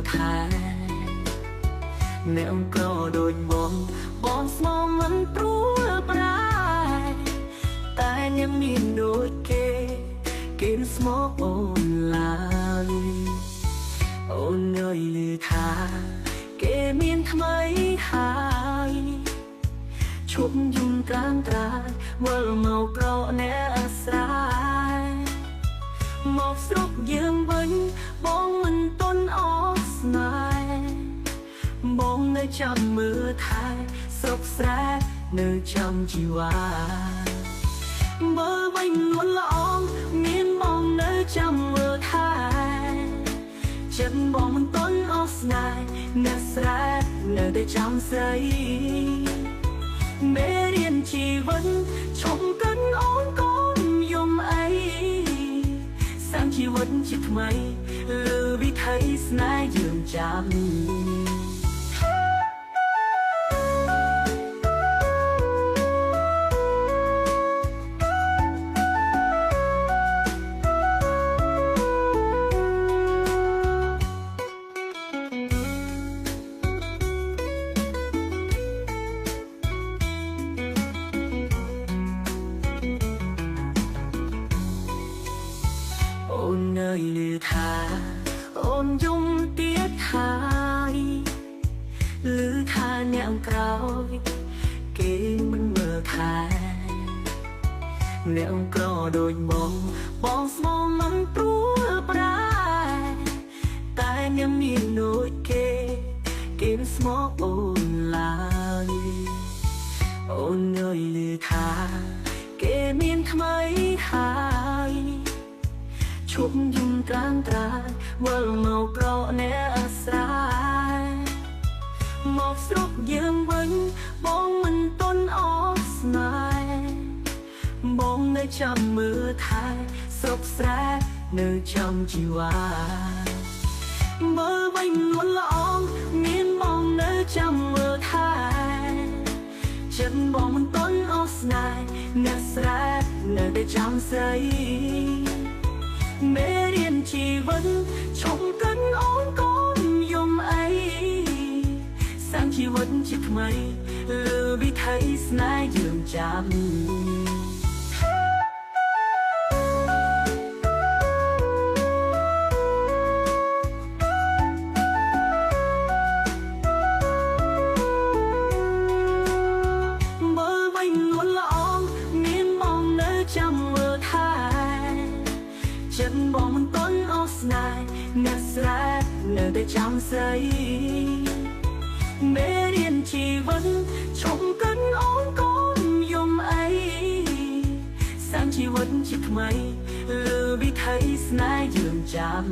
ខែអ្នកក៏ដូចបងស្មោមិនព្រួលប្រាយតែអ្នកមានដូចគេស្មោអូនឡើយអូនងើយឮថាគេមានថ្មីហើយឈប់យំក្រានត្រាយវិលមកក្រអ្នកអាស្រ័យមកស្រុកយើងវិញបងមិនទន់អស់ស្នេហ៍បងនៅចាំមើលថែស្រុកស្រែនៅចាំជីវ៉ាមើលវិញលួនល្អងមានបងនៅចាំមើលថែចិត្តបងមិនទន់អស់ស្នេហ៍អ្នកស្រែនៅតែចាំស្រីមេរៀនជីវិតឈប់កិនអូនកូនយំអីសាំជីវិតជាថ្មីលើវិថីស្នេហ៍យើងចាំអូនងើយឮថាអូនយំទៀតហើយឮថាអ្នកក្រោយគេមិនមើលខែអ្នកក្រដូចបងស្មោមិនព្រួលប្រាយតែអ្នកមានដូចគេស្មោអូនឡើយអូនងើយឮថាគេមានថ្មីហើយឈប់យំក្រានត្រាយវិលមកក្រអ្នកអាស្រ័យមកស្រុកយើងវិញបងមិនទន់អស់ស្នេហ៍បងនៅចាំមើលថែស្រុកស្រែនៅចាំជីវ៉ាមើលវិញលួនល្អងមានបងនៅចាំមើលថែចិត្តបងមិនទន់អស់ស្នេហ៍អ្នកស្រែនៅតែចាំស្រីមេរៀនជីវិតឈប់កិនអូនកូនយំអីសាំជីវិតជាថ្មីលើវិថីស្នេហ៍យើងចាំមើលវិញលួនល្អងមានបងនៅចាំមើលថែចិត្តបងមិនទន់អស់ស្នេហ៍អ្នកស្រែនៅតែចាំស្រីមេរៀនជីវិតឈប់កិនអូនកូនយំអីសាំជីវិតជាថ្មីលើវិថីស្នេហ៍យើងចាំ